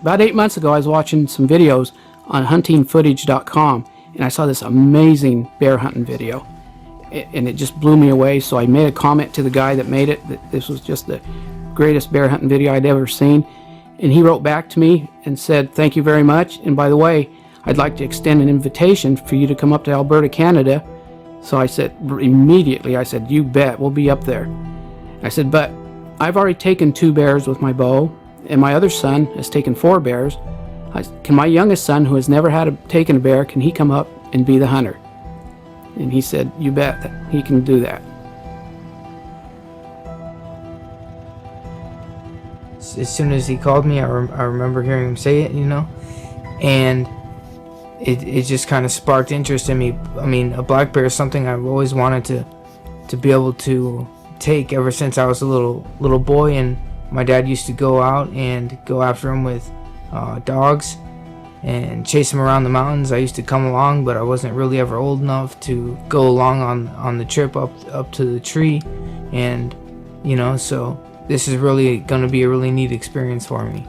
About 8 months ago, I was watching some videos on huntingfootage.com, and I saw this amazing bear hunting video, and it just blew me away. So I made a comment to the guy that made it that this was just the greatest bear hunting video I'd ever seen, and he wrote back to me and said, "Thank you very much, and by the way, I'd like to extend an invitation for you to come up to Alberta, Canada." So I said, immediately, I said, "You bet, we'll be up there." I said, "But I've already taken 2 bears with my bow, and my other son has taken 4 bears. Can my youngest son, who has never taken a bear, can he come up and be the hunter?" And he said, "You bet, that he can do that." As soon as he called me, I remember hearing him say it, you know, and it just kind of sparked interest in me. I mean, a black bear is something I've always wanted to be able to take ever since I was a little boy, and my dad used to go out and go after them with dogs and chase them around the mountains. I used to come along, but I wasn't really ever old enough to go along on the trip up to the tree, and you know, so this is really going to be a really neat experience for me.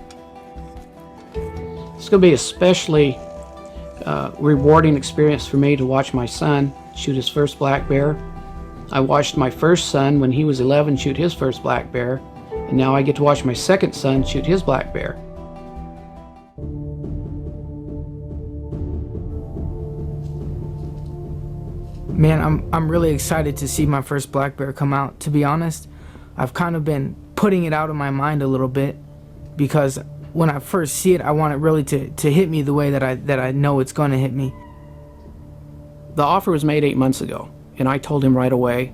It's going to be especially rewarding experience for me to watch my son shoot his first black bear. I watched my first son when he was 11 shoot his first black bear, and now I get to watch my second son shoot his black bear. Man, I'm really excited to see my first black bear come out. To be honest, I've kind of been putting it out of my mind a little bit, because when I first see it, I want it really to hit me the way that I know it's going to hit me. The offer was made 8 months ago, and I told him right away,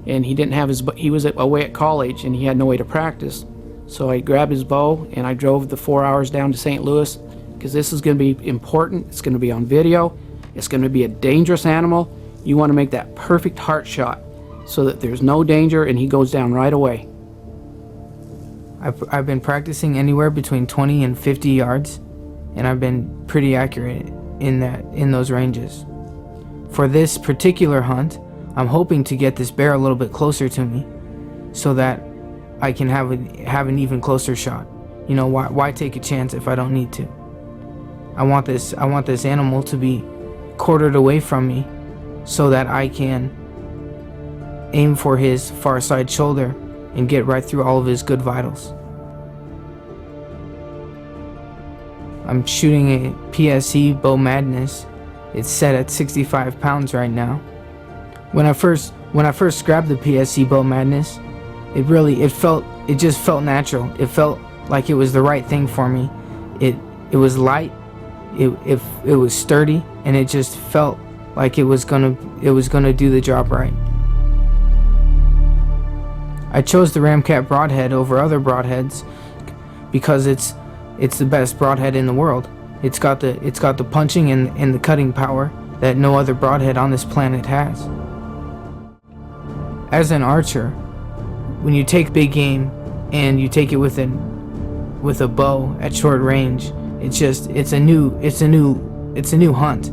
and he didn't have he was away at college and he had no way to practice. So I grabbed his bow and I drove the 4 hours down to St. Louis, because this is going to be important. It's going to be on video. It's going to be a dangerous animal. You want to make that perfect heart shot so that there's no danger and he goes down right away. I've been practicing anywhere between 20 and 50 yards, and I've been pretty accurate in those ranges. For this particular hunt, I'm hoping to get this bear a little bit closer to me so that I can have an even closer shot. You know, why take a chance if I don't need to? I want this animal to be quartered away from me so that I can aim for his far side shoulder and get right through all of his good vitals. I'm shooting a PSE Bow Madness. It's set at 65 pounds right now. When I first grabbed the PSE Bow Madness, it just felt natural. It felt like it was the right thing for me. It was light, it was sturdy, and it just felt like it was gonna do the job right. I chose the Ramcat Broadhead over other broadheads because it's the best broadhead in the world. It's got the punching and the cutting power that no other broadhead on this planet has. As an archer, when you take big game and you take it with a bow at short range, it's a new hunt.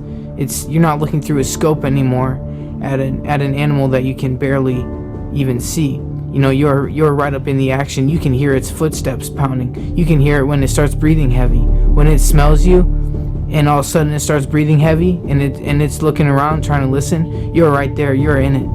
You're not looking through a scope anymore at an animal that you can barely even see. You know, you're right up in the action. You can hear its footsteps pounding. You can hear it when it starts breathing heavy. When it smells you, and all of a sudden it starts breathing heavy, and it's looking around trying to listen. You're right there. You're in it.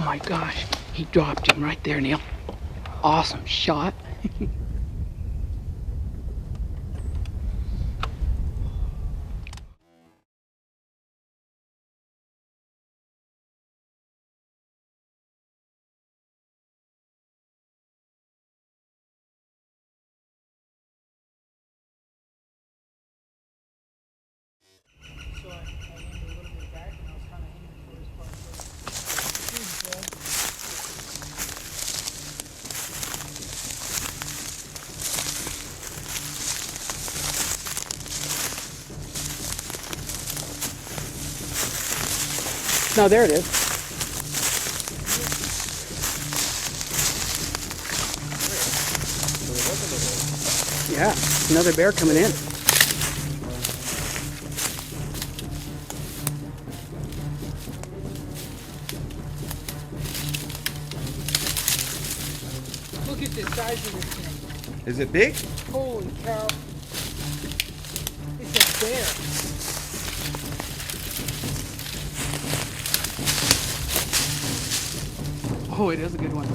my gosh, he dropped him right there, Neil. Awesome shot. So I aimed a little bit back and I was kind of aiming for his part. No, there it is. Yeah, another bear coming in. Look at the size of this thing. Is it big? Holy cow. It's a bear. Oh, it is a good one.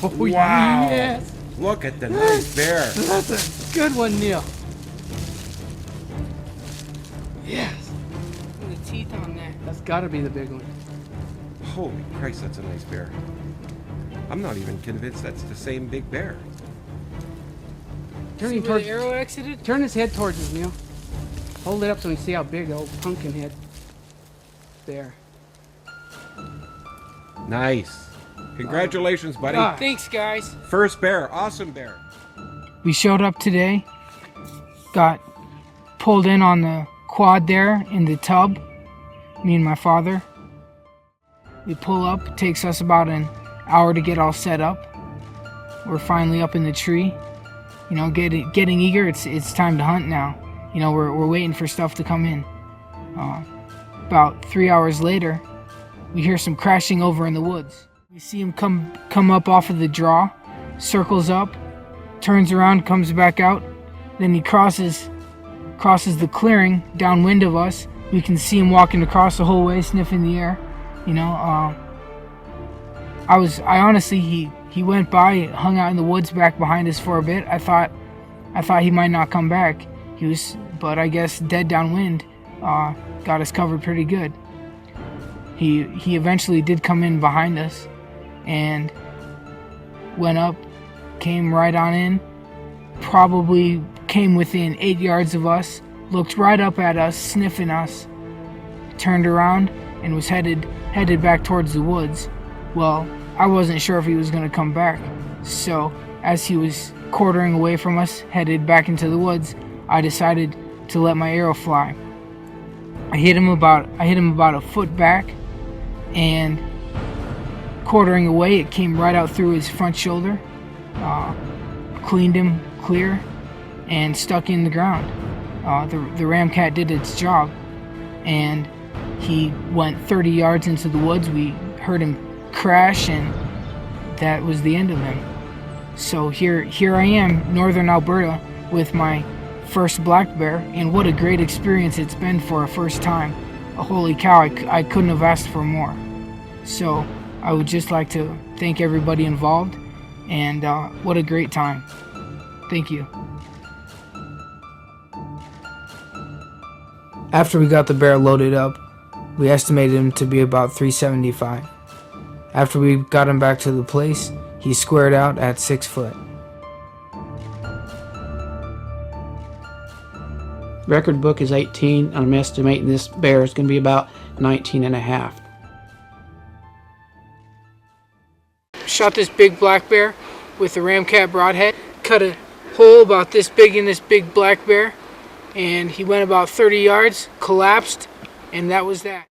Oh, Wow. yes. Look at the nice bear. That's a good one, Neil. Yes. And the teeth on that. That's got to be the big one. Holy Christ, that's a nice bear. I'm not even convinced that's the same big bear. Turning towards the arrow exited. Turn his head towards us, Neil. Hold it up so we can see how big the old pumpkin head. There. Nice. Congratulations, buddy. Thanks, guys. First bear. Awesome bear. We showed up today, got pulled in on the quad there in the tub, me and my father. We pull up, it takes us about an hour to get all set up. We're finally up in the tree, you know, getting eager. It's time to hunt now. You know, we're waiting for stuff to come in. About 3 hours later, we hear some crashing over in the woods. We see him come up off of the draw, circles up, turns around, comes back out. Then he crosses the clearing downwind of us. We can see him walking across the whole way, sniffing the air. You know, I honestly, he went by, hung out in the woods back behind us for a bit. I thought he might not come back. But I guess dead downwind got us covered pretty good. He eventually did come in behind us and went up, came right on in, probably came within 8 yards of us, looked right up at us, sniffing us, turned around and was headed back towards the woods. Well, I wasn't sure if he was going to come back, so as he was quartering away from us, headed back into the woods, I decided to let my arrow fly. I hit him about a foot back, and quartering away, it came right out through his front shoulder, cleaned him clear, and stuck in the ground. The Ramcat did its job, and he went 30 yards into the woods. We heard him crash, and that was the end of him. So here I am, northern Alberta, with my first black bear, and what a great experience it's been for a first time. Holy cow, I couldn't have asked for more. So I would just like to thank everybody involved, and what a great time. Thank you. After we got the bear loaded up, we estimated him to be about 375. After we got him back to the place, he squared out at 6 foot. Record book is 18, and I'm estimating this bear is going to be about 19 and a half. Shot this big black bear with the Ramcat Broadhead. Cut a hole about this big in this big black bear, and he went about 30 yards, collapsed, and that was that.